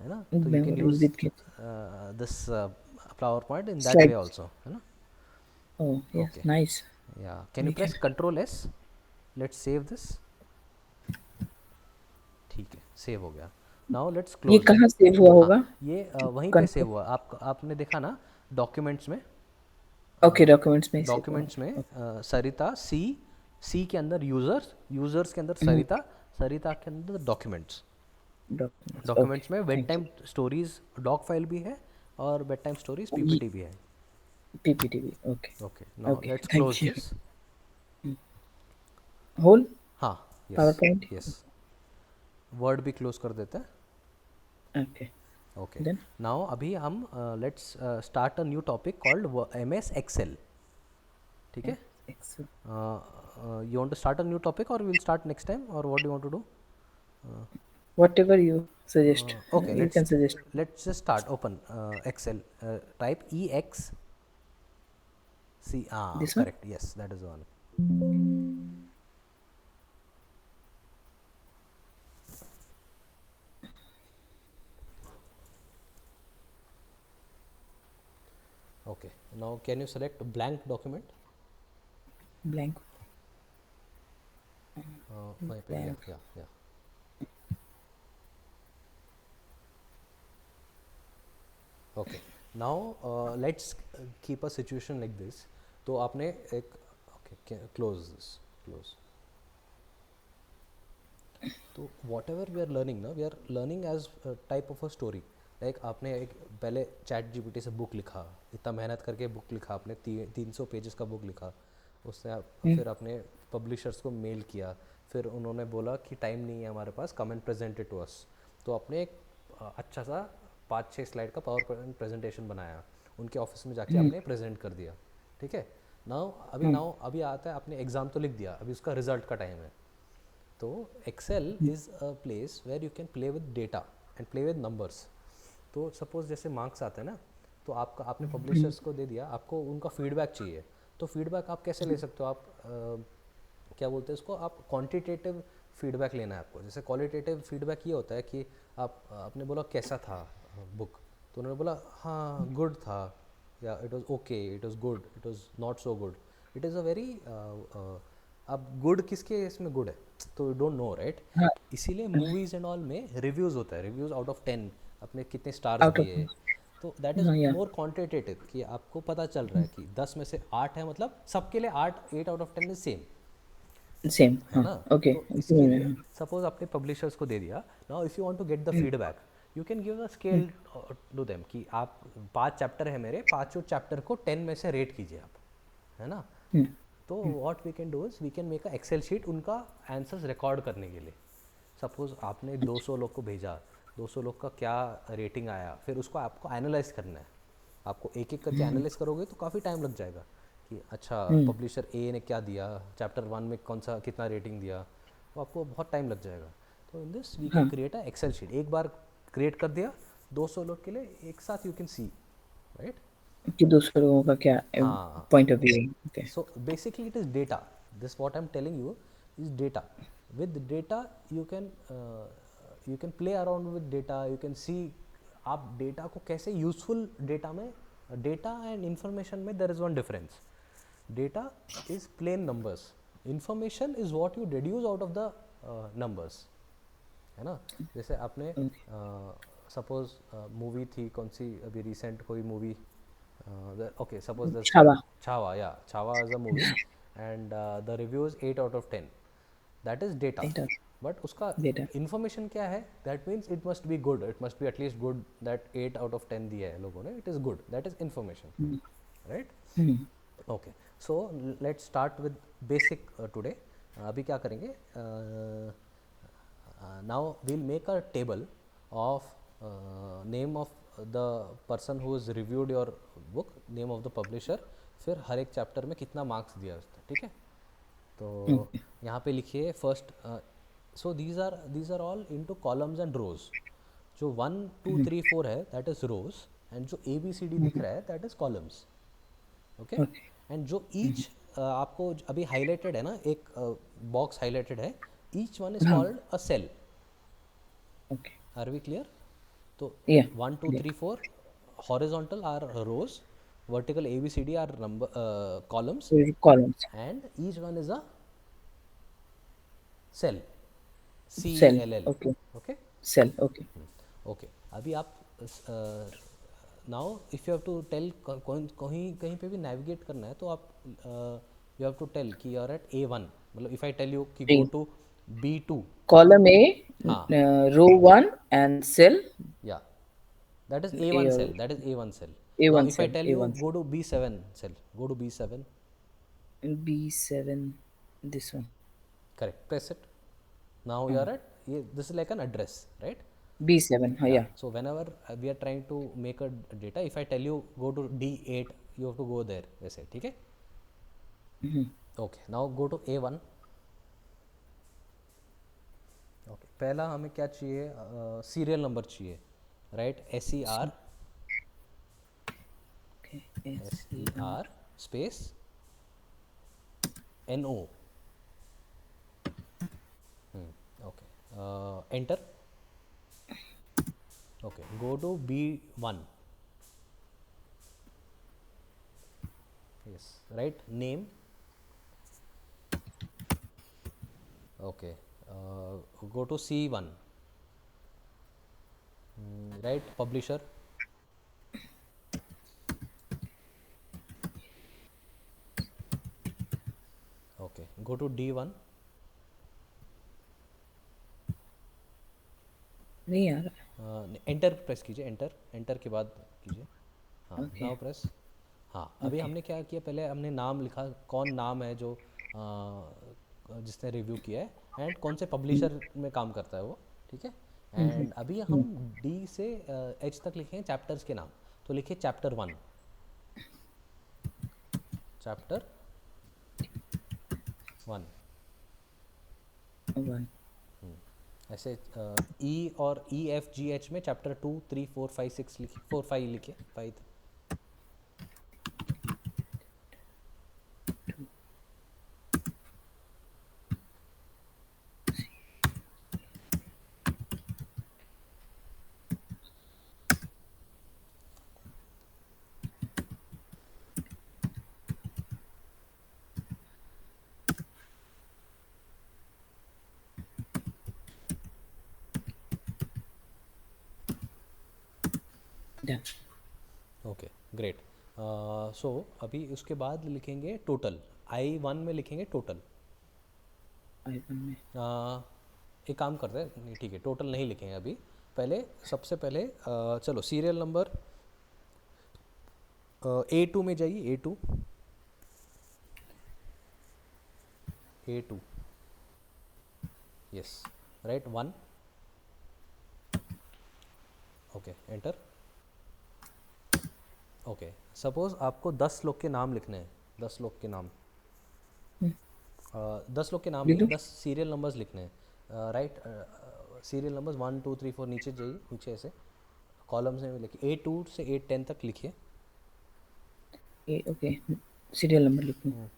है ना. तो you can Memories use with kids. This power point in that way Slides. Also, है ना. Oh, yes, okay. nice. या can you We can. Press control S. Let's save this. ठीक है, save हो गया. नाउ लेट्स ये close that. कहाँ save हुआ हाँ, होगा? ये वहीं पे सेव Control. हुआ. आपने देखा ना डॉक्यूमेंट्स में. Okay, documents में सेव हुआ. डॉक्यूमेंट्स में सरिता सी के अंदर यूजर्स, यूजर्स के अंदर सरिता, सरिता के अंदर डॉक्यूमेंट्स. Documents. Okay. डॉक्यूमेंट्स में bed Thank time stories doc file भी है और bed time stories you. PPT भी है. PPTV. Okay. Okay, now Okay. Let's Thank close you. This. Whole हाँ, यस PowerPoint. यस. वर्ड भी क्लोज कर देते हैं. Okay. Okay. Then Now अभी हम let's start a new topic called MS Excel. ठीक है? Excel. You want to start a new topic or we'll start next time or what do you want to do? Whatever you suggest, Okay, you can suggest. let's just start. Open Excel. Type EX. This one. Correct. Yes, that is the one. Okay. Now can you select blank document? Blank. My page. Yeah, Blank. yeah, yeah. Okay. Now let's keep a situation like this. तो आपने एक okay close this close. तो whatever we are learning ना we are learning as type of a story like आपने एक पहले chat GPT से book लिखा, इतना मेहनत करके बुक लिखा आपने 300 पेजेस का बुक लिखा, उससे फिर आपने पब्लिशर्स को मेल किया, फिर उन्होंने बोला कि टाइम नहीं है हमारे पास, come and present it to us. तो आपने एक अच्छा सा 5-6 स्लाइड का पावर पॉइंट प्रेजेंटेशन बनाया, उनके ऑफिस में जाके आपने प्रेजेंट कर दिया। ठीक है, नाउ अभी आता है, आपने एग्ज़ाम तो लिख दिया, अभी उसका रिजल्ट का टाइम है। तो Excel is a place where you can play with data and play with numbers. तो सपोज जैसे मार्क्स आते हैं ना, तो आपने पब्लिशर्स को दे दिया, आपको उनका फीडबैक चाहिए। तो फीडबैक आप कैसे ले सकते हो? आप क्या बोलते हैं इसको, आप क्वांटिटेटिव फीडबैक लेना है आपको। जैसे क्वालिटेटिव फीडबैक ये होता है कि आपने बोला कैसा था बुक, तो उन्होंने बोला हाँ गुड था, या it was okay, it was good, it was not so good. It is a very, अब गुड किसके इसमें गुड है तो यू डोंट नो राइट। हाँ. इसीलिए मूवीज़ एंड ऑल में रिव्यूज़ होता है, रिव्यूज़ आउट ऑफ 10 अपने कितने स्टार्स Out of. दिए। तो दैट इज़ हाँ, yeah. मोर क्वांटिटेटिव कि आपको पता चल रहा है कि 10 में से 8 है, मतलब सबके लिए 8 out of 10 is same, Same. है हाँ. ना। Okay. तो इसके समझ में, लिए हाँ. सपोज आपने पब्लिशर्स को दे दिया, now if you want to get the feedback you can give a scale to them कि आप 5 चैप्टर है मेरे, 5 चैप्टर को 10 में से रेट कीजिए आप, है ना। तो what we can do is we can make a Excel sheet उनका आंसर्स रिकॉर्ड करने के लिए। सपोज आपने 200 लोग को भेजा, 200 लोग का क्या रेटिंग आया, फिर उसको आपको एनालाइज करना है। आपको एक एक करके एनालाइज करोगे तो काफ़ी टाइम लग जाएगा कि अच्छा पब्लिशर ए ने क्या दिया, चैप्टर 1 में कौन सा कितना रेटिंग दिया, वो आपको बहुत टाइम लग जाएगा। तो इन दिस वी कैन हाँ. क्रिएट अ एक्सेल शीट, एक बार क्रिएट कर दिया 200 लोग के लिए एक साथ, यू कैन सी राइट। कि दूसरे लोगों का क्या हाँ, point of view. Okay. so basically it is data. This what I'm telling you is data. With data you can play around with data, you can see आप data को कैसे useful, data में, डेटा एंड इंफॉर्मेशन में there is one difference. Data is plain numbers, information is what you deduce out of the numbers, है ना। जैसे आपने suppose movie थी कौन सी अभी रिसेंट कोई movie, okay suppose this Chhaava. Chhawa, yeah, Chhawa is a movie and the review is 8 out of 10, that is data। Data. but उसका Data. information क्या है, that means it must be good, it must be at least good, that 8 out of 10 दिया है लोगों ने, it is good, that is information, right। okay, so let's start with basic today। अभी क्या करेंगे, now we'll make a table of name of the person who has reviewed your book, name of the publisher, फिर हर एक chapter में कितना marks दिया उसने। ठीक है, तो यहाँ पे लिखिए first, so these are all into columns and rows. जो 1 2 3 4 है दैट इज रोज, एंड जो ए बी सी डी दिख रहा है that is columns. Okay, Okay. And जो ईच आपको अभी हाईलाइटेड है ना, एक बॉक्स हाईलाइटेड है, ईच वन इज हाँ. Called a cell. Okay. Are we clear? तो Yeah. 1 2 3 4 horizontal are rows, vertical A B C D are number columns, Columns. and each one is a cell, C E Cell. L L। Okay. okay Cell. Okay. okay अभी आप now if you have to tell, कहीं कहीं पे भी navigate करना है तो आप यू हैव टू टेल कि यू आर एट A1, मतलब इफ़ आई टेल यू कि go A. To B2, Column A, हाँ, row 1 and cell yeah, that is A A1 or cell, that is A1 cell। Now A1 if I cell. tell you A1 go to B7 cell, go to B7, cell. B7. This one. correct, press it, now you are at, this is like an address, right? B7. Yeah, Yeah. so whenever we are trying to make a data, if I tell you go to D8, you have to go there, वैसे, ठीक है? Okay, now go to A1. Okay, पहला हमें क्या चाहिए? Serial number चाहिए, right? SER, Okay. SER. SER space NO. Okay, enter. Okay, go to B1. Yes, right, name. Okay, go to C1. Right, publisher. Okay, go to D1. नहीं आ रहा। Enter press कीजिए, enter, enter के बाद कीजिए। हाँ, Okay. Now press. हाँ, अभी Okay. हमने क्या किया, पहले हमने नाम लिखा, कौन नाम है जो जिसने रिव्यू किया है, एंड कौन से पब्लिशर में काम करता है वो, ठीक है? एंड अभी हम डी से एच तक लिखे हैं चैप्टर्स के नाम, तो लिखिए चैप्टर 1, चैप्टर 1। 1. ऐसे ई और EFGH में चैप्टर 2, 3, 4, 5, 6 लिखिए, 4, 5 लिखिए, 5। Done. Okay, great. सो अभी उसके बाद लिखेंगे टोटल, I1 में लिखेंगे टोटल। I1 में। एक काम करते हैं, नहीं ठीक है, टोटल नहीं लिखेंगे अभी, पहले सबसे पहले चलो सीरियल नंबर A2 में जाइए, A2, A2, yes, right, 1। Okay, enter. Okay, suppose आपको 10 लोग के नाम लिखने हैं, 10 लोग के नाम, 10 लोग के नाम लिख नहीं, दो। 10 सीरियल नंबर्स लिखने हैं, राइट? सीरियल नंबर्स 1, 2, 3, 4, नीचे जाइए, नीचे ऐसे कॉलम्स में लिखिए, A2 से A10 तक लिखिए। ओके, सीरियल नंबर लिखूँ।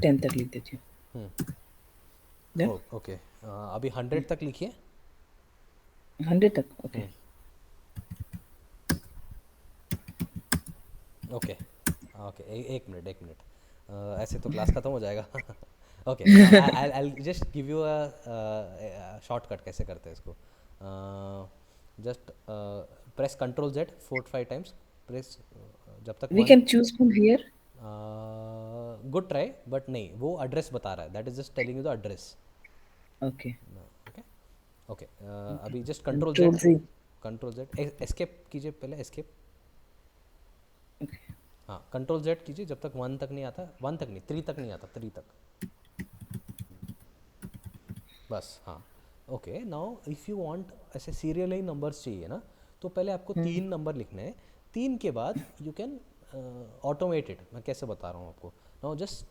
10 तक लिख देती हूँ। Done? ओके, अभी 100 तक लिखिए। 100 तक। ओके। ओके, ओके, एक मिनट, एक मिनट, ऐसे तो क्लास ख़त्म हो जाएगा। Okay, I just give you a shortcut, कैसे करते हैं इसको। Just press Ctrl+Z 4-5 times, press जब तक We one. can choose from here. Good try, but नहीं, वो एड्रेस बता रहा है, that is just telling you the address. Okay. Okay, okay, अभी just Control Ctrl+Z, Z. Ctrl+Z, escape कीजिए पहले, एस्केप। Okay. हाँ, Ctrl+Z कीजिए जब तक 1 तक नहीं आता, 1 तक नहीं, 3 तक नहीं आता, 3 तक बस। हाँ, okay, now if you want ऐसे सीरियल ही नंबर्स चाहिए ना, तो पहले आपको 3 नंबर लिखने हैं, 3 के बाद यू कैन ऑटोमेटेड, मैं कैसे बता रहा हूँ आपको। Now just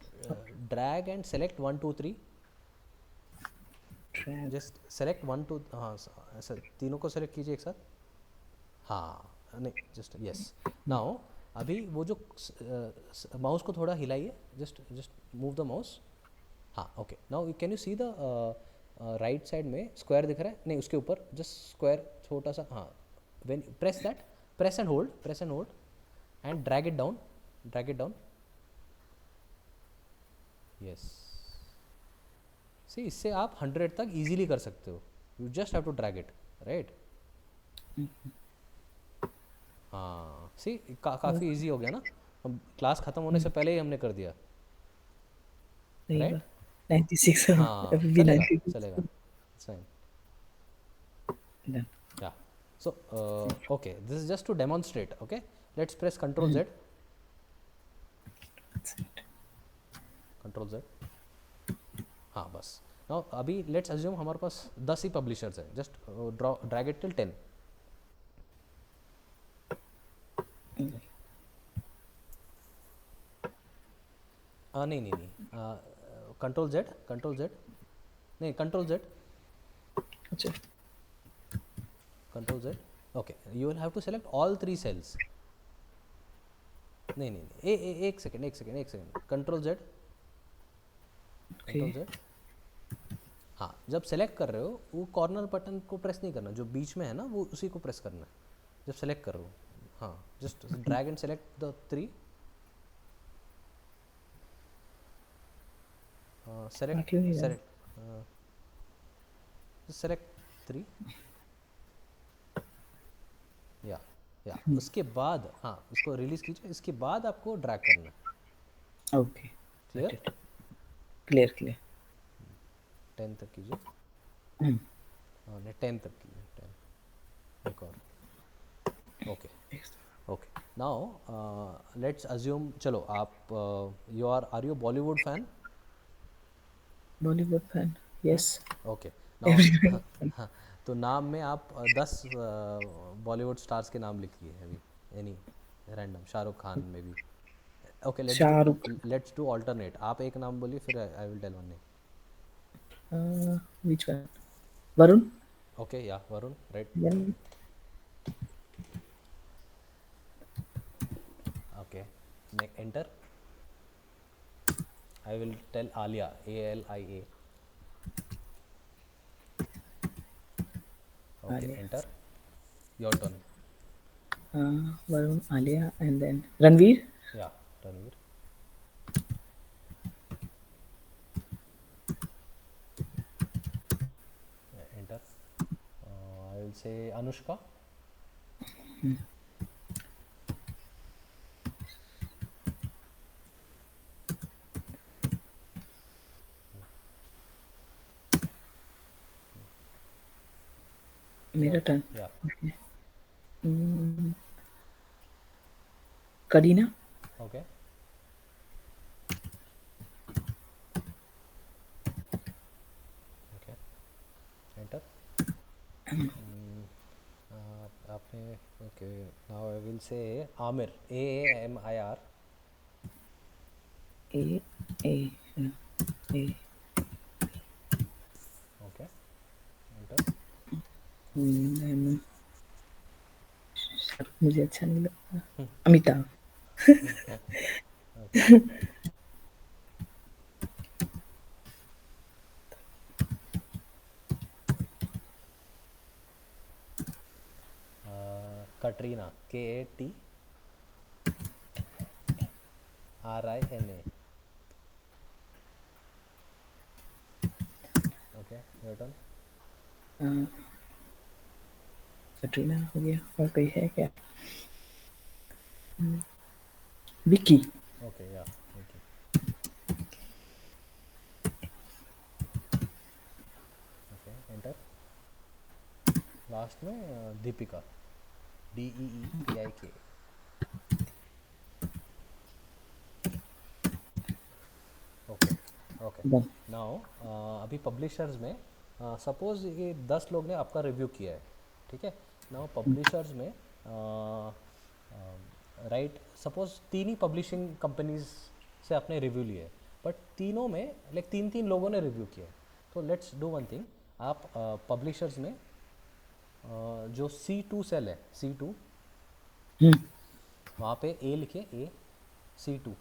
drag and select 1, 2, 3, Drag. Just select 1, 2, हाँ, ऐसा तीनों को सेलेक्ट कीजिए एक साथ। हाँ, नहीं, जस्ट यस। नाउ अभी वो जो माउस को थोड़ा हिलाइए, just just move the mouse. हाँ, okay, now can you see the right side में स्क्वायर दिख रहा है? नहीं, उसके ऊपर जस्ट स्क्वायर छोटा सा, हाँ, when press that, press and hold, press and hold, and drag it down, drag it down, yes. See, इससे आप 100 तक इजीली कर सकते हो, you just have to drag it, right? हाँ, सी, काफ़ी इजी हो गया ना, हम क्लास ख़त्म होने से पहले ही हमने कर दिया, सही राइट? बात। 96. हाँ अभी भी चलेगा 96. चलेगा, it's fine. Done. Yeah. So, okay, this is just to demonstrate. Okay, let's press Control Hmm. Z. That's it. Control Z. हाँ बस। Now अभी let's assume हमारे पास 10 ही publishers हैं, just drag it till 10। नहीं नहीं नहीं, Control Z, Control Z, नहीं Control Z, अच्छा. Control Z। Okay, you will have to select all 3 cells। नहीं नहीं नहीं, एक सेकेंड एक सेकेंड एक second, Control Z, Control Okay. Z। हाँ, जब सेलेक्ट कर रहे हो वो कॉर्नर बटन को प्रेस नहीं करना, जो बीच में है ना वो उसी को प्रेस करना है जब सेलेक्ट कर रहे हो। हाँ, just drag and select the 3। Select क्यों नहीं रहा? Select select 3। या उसके बाद हाँ इसको रिलीज कीजिए, इसके बाद आपको ड्रैग करना है। Okay. Got clear? it. Clear, clear. 10 तक कीजिए। Hmm. हाँ नहीं 10 तक कीजिए, 10 एक और। Okay Yes. Okay, now let's assume, चलो आप you are you Bollywood fan? Bollywood fan. Yes. Okay Everyone. Now तो नाम में आप 10 बॉलीवुड स्टार्स के नाम लिखिए अभी, एनी रैंडम, शाहरुख खान में भी। Okay Shahrukh. Let's do alternate, आप एक नाम बोलिए फिर I will tell one name. Which one? Varun? Okay या Varun, right. Then okay enter. I will tell Alia, ALIA। Okay Alia. Enter, your turn. Varun, Alia, and then Ranveer. या Ranveer, enter. I will से अनुष्का। मेरा turn. या Mm, Kareena. Okay okay enter. आपने okay, now I will say Aamir, AAMIR। A. A. A. Okay enter. Then मुझे अच्छा नहीं लगता. Amitabh. Okay Katrina, KATRINA। Okay your turn. Katrina हो गया, और कोई है क्या? विकी. ओके या ओके ओके एंटर। लास्ट में Deepika, DEEPIK। Okay okay Done. Now अभी पब्लिशर्स में सपोज ये 10 लोग ने आपका रिव्यू किया है, ठीक है। नाउ पब्लिशर्स में राइट, सपोज 3 ही पब्लिशिंग कंपनीज से आपने रिव्यू लिए है, बट तीनों में लाइक 3 लोगों ने रिव्यू किया है। तो लेट्स डू वन थिंग, आप पब्लिशर्स में जो C2 सेल है, C2 वहाँ पे A लिखिए, C2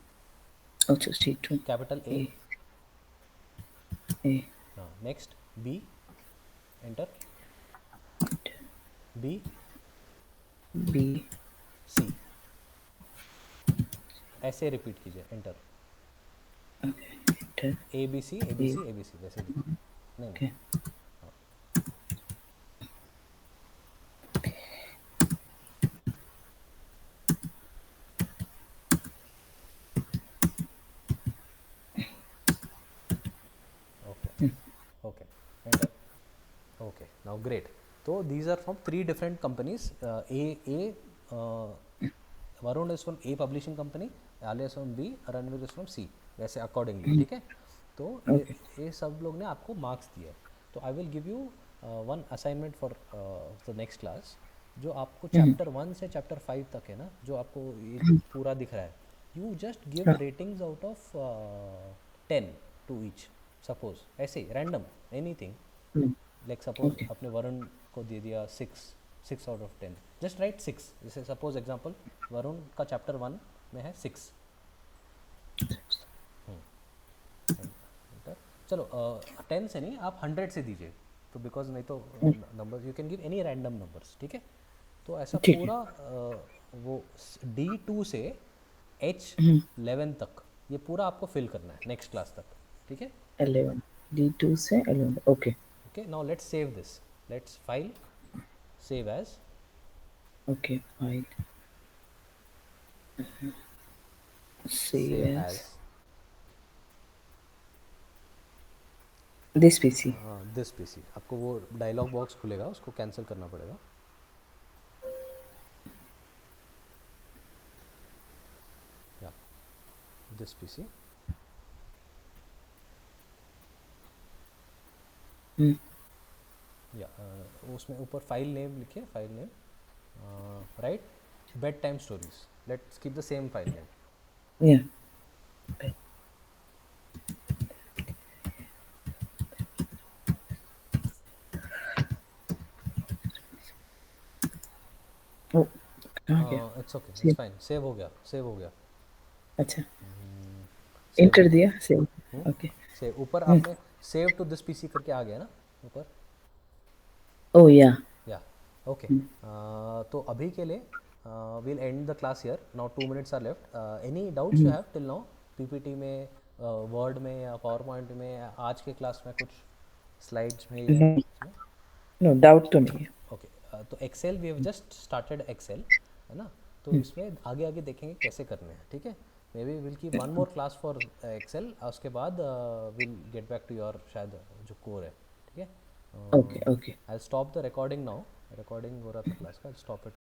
अच्छा, C2. Capital A। A. हाँ next B, enter. B B. C, ऐसे रिपीट कीजिए, enter. Enter. ABC ABC ABC वैसे लिखिए, नहीं Okay. Now great. So these are from three different companies. Varun is from A publishing company, Ali is from B, Ranveer is from C. वैसे accordingly, ठीक है. तो Okay. ये सब लोग ने आपको मार्क्स दिए. तो I will give you one assignment for the next class. जो आपको चैप्टर 1 से चैप्टर 5 तक है ना, जो आपको ये पूरा दिख रहा है, यू जस्ट गिव हाँ. Ratings out of 10 to each. Suppose ऐसे random anything. Hmm. Like suppose Okay. अपने वरुण को दे दिया 6 आउट ऑफ 10. Just right 6. जैसे सपोज एग्जांपल वरुण का चैप्टर 1 में है 6. चलो 10 से नहीं, आप 100 से दीजिए. तो बिकॉज नहीं तो number you can give any random numbers, ठीक है. तो ऐसा ठीक है. पूरा वो D2 से H11 तक ये पूरा आपको फिल करना है नेक्स्ट क्लास तक, ठीक है. 11 D2 से 11. Okay. Okay, now let's save this. Let's file, save as. Okay. Fine. Save Save as as this PC. This PC. आपको वो डायलॉग बॉक्स खुलेगा, उसको कैंसिल करना पड़ेगा. या दिस पीसी. Hmm. या उसमें ऊपर फाइल नेम लिखिए. File name right bed time stories. Let's keep the same file name. Yeah. Oh, कहाँ गया? It's okay, it's Save. Fine. Save हो गया, सेव हो गया. अच्छा. सेव Enter हो दिया. Save. गया. Okay. सेव ऊपर Hmm. आपने सेव टू दिस पीसी करके आ गया ना ऊपर. Oh yeah. या ओके. तो अभी के लिए we'll end the class here. Now 2 minutes are left. Any doubts you have till now? PPT में, Word में या PowerPoint में, या आज के क्लास में कुछ स्लाइड्स में या No. इसमें? No doubt तो नहीं है. ओके. तो Excel we have just started Excel, है ना. तो इसमें आगे आगे देखेंगे कैसे करने हैं, ठीक है. Maybe will keep one more class for Excel. उसके बाद will get back to your शायद जो कोर है, ठीक है. Okay. Okay. I stop the recording now. Recording हो रहा था क्लास का. I stop it.